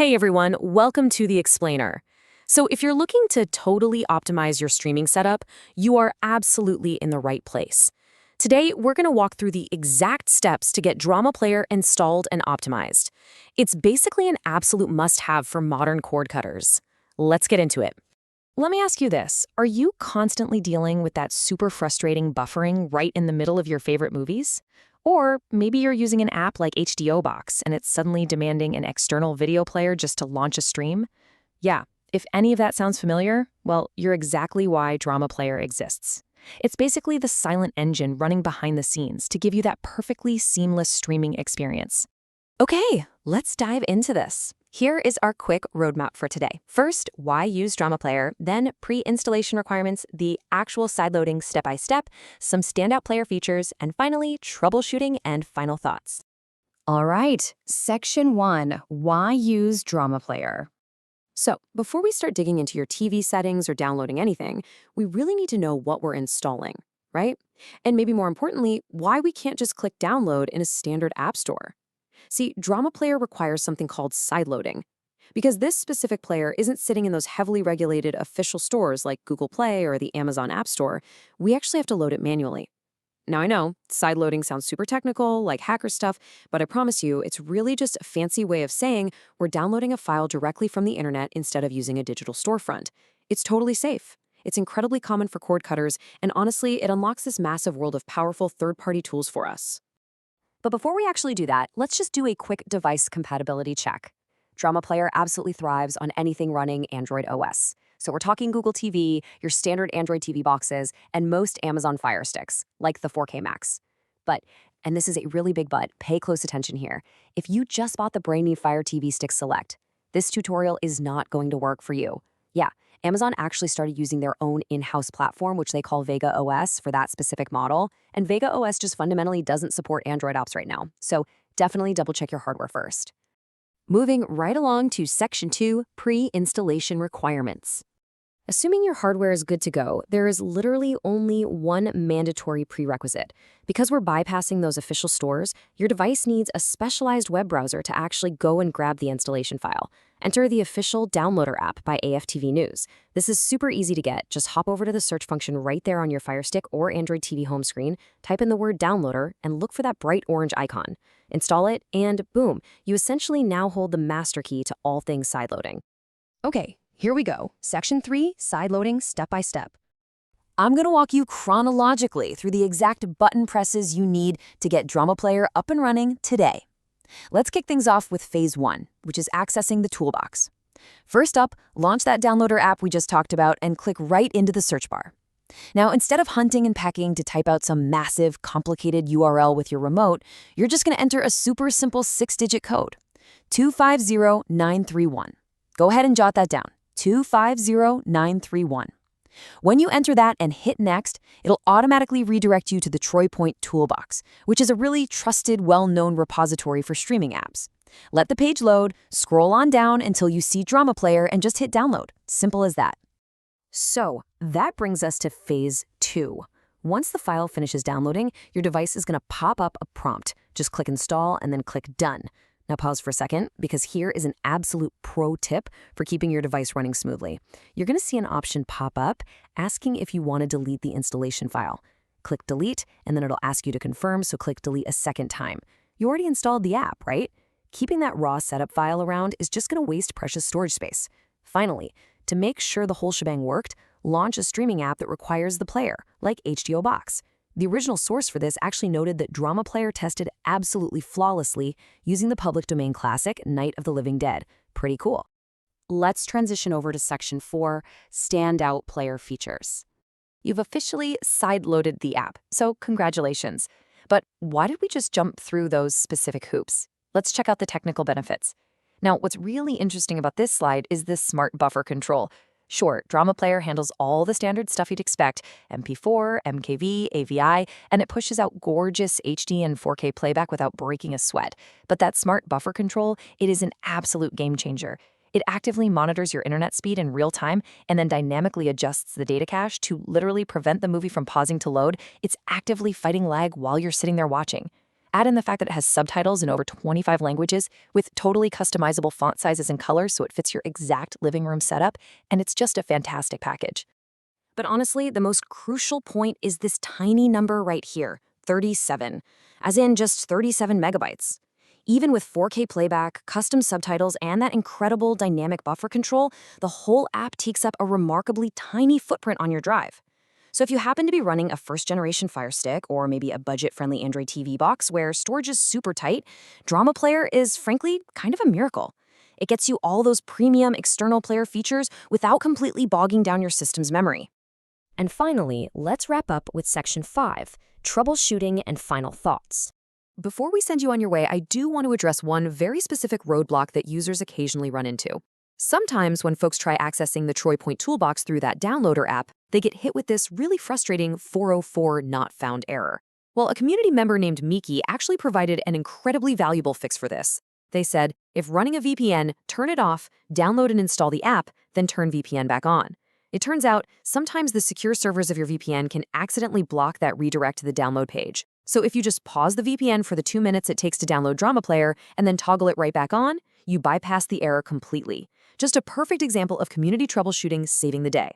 Hey everyone, welcome to The Explainer. So if you're looking to totally optimize your streaming setup, you are absolutely in the right place. Today, we're going to walk through the exact steps to get Drama Player installed and optimized. It's basically an absolute must-have for modern cord cutters. Let's get into it. Let me ask you this. Are you constantly dealing with that super frustrating buffering right in the middle of your favorite movies? Or maybe you're using an app like HDO Box and it's suddenly demanding an external video player just to launch a stream? Yeah, if any of that sounds familiar, well, you're exactly why Drama Player exists. It's basically the silent engine running behind the scenes to give you that perfectly seamless streaming experience. Okay, let's dive into this. Here is our quick roadmap for today. First, why use Drama Player, then pre-installation requirements, the actual sideloading step-by-step, some standout player features, and finally, troubleshooting and final thoughts. All right, Section 1, why use Drama Player? So, before we start digging into your TV settings or downloading anything, we really need to know what we're installing, right? And maybe more importantly, why we can't just click download in a standard app store. See, Drama Player requires something called sideloading. Because this specific player isn't sitting in those heavily regulated official stores like Google Play or the Amazon App Store, we actually have to load it manually. Now I know, sideloading sounds super technical, like hacker stuff, but I promise you, it's really just a fancy way of saying we're downloading a file directly from the internet instead of using a digital storefront. It's totally safe. It's incredibly common for cord cutters, and honestly, it unlocks this massive world of powerful third-party tools for us. But before we actually do that, let's just do a quick device compatibility check. Drama Player absolutely thrives on anything running Android OS. So we're talking Google TV, your standard Android TV boxes, and most Amazon Fire Sticks, like the 4K Max. But, and this is a really big but, pay close attention here. If you just bought the brand new Fire TV Stick Select, this tutorial is not going to work for you. Yeah, Amazon actually started using their own in-house platform, which they call Vega OS, for that specific model. And Vega OS just fundamentally doesn't support Android apps right now. So definitely double check your hardware first. Moving right along to Section 2, pre-installation requirements. Assuming your hardware is good to go, there is literally only one mandatory prerequisite. Because we're bypassing those official stores, your device needs a specialized web browser to actually go and grab the installation file. Enter the official Downloader app by AFTV News. This is super easy to get. Just hop over to the search function right there on your Fire Stick or Android TV home screen, type in the word Downloader, and look for that bright orange icon. Install it, and boom, you essentially now hold the master key to all things sideloading. Okay, here we go. Section 3, sideloading step-by-step. I'm going to walk you chronologically through the exact button presses you need to get Drama Player up and running today. Let's kick things off with Phase 1, which is accessing the toolbox. First up, launch that Downloader app we just talked about and click right into the search bar. Now, instead of hunting and pecking to type out some massive, complicated URL with your remote, you're just going to enter a super simple 6-digit code, 250931. Go ahead and jot that down, 250931. When you enter that and hit Next, it'll automatically redirect you to the TroyPoint Toolbox, which is a really trusted, well-known repository for streaming apps. Let the page load, scroll on down until you see Drama Player, and just hit download. Simple as that. So, that brings us to Phase 2. Once the file finishes downloading, your device is going to pop up a prompt. Just click Install and then click Done. Now pause for a second, because here is an absolute pro tip for keeping your device running smoothly. You're going to see an option pop up asking if you want to delete the installation file. Click Delete, and then it'll ask you to confirm, so click Delete a second time. You already installed the app, right? Keeping that raw setup file around is just going to waste precious storage space. Finally, to make sure the whole shebang worked, launch a streaming app that requires the player, like HDO Box. The original source for this actually noted that Drama Player tested absolutely flawlessly using the public domain classic Night of the Living Dead. Pretty cool. Let's transition over to Section 4, Standout Player Features. You've officially sideloaded the app, so congratulations. But why did we just jump through those specific hoops? Let's check out the technical benefits. Now, what's really interesting about this slide is this smart buffer control. Sure, Drama Player handles all the standard stuff you'd expect, MP4, MKV, AVI, and it pushes out gorgeous HD and 4K playback without breaking a sweat. But that smart buffer control, it is an absolute game changer. It actively monitors your internet speed in real time and then dynamically adjusts the data cache to literally prevent the movie from pausing to load. It's actively fighting lag while you're sitting there watching. Add in the fact that it has subtitles in over 25 languages with totally customizable font sizes and colors so it fits your exact living room setup, and it's just a fantastic package. But honestly, the most crucial point is this tiny number right here, 37, as in just 37 megabytes. Even with 4K playback, custom subtitles, and that incredible dynamic buffer control, the whole app takes up a remarkably tiny footprint on your drive. So if you happen to be running a first-generation Firestick or maybe a budget-friendly Android TV box where storage is super tight, Drama Player is frankly kind of a miracle. It gets you all those premium external player features without completely bogging down your system's memory. And finally, let's wrap up with Section 5, Troubleshooting and Final Thoughts. Before we send you on your way, I do want to address one very specific roadblock that users occasionally run into. Sometimes when folks try accessing the Troy Point Toolbox through that downloader app, they get hit with this really frustrating 404 not found error. Well, a community member named Miki actually provided an incredibly valuable fix for this. They said, if running a VPN, turn it off, download and install the app, then turn VPN back on. It turns out, sometimes the secure servers of your VPN can accidentally block that redirect to the download page. So if you just pause the VPN for the 2 minutes it takes to download Drama Player and then toggle it right back on, you bypass the error completely. Just a perfect example of community troubleshooting saving the day.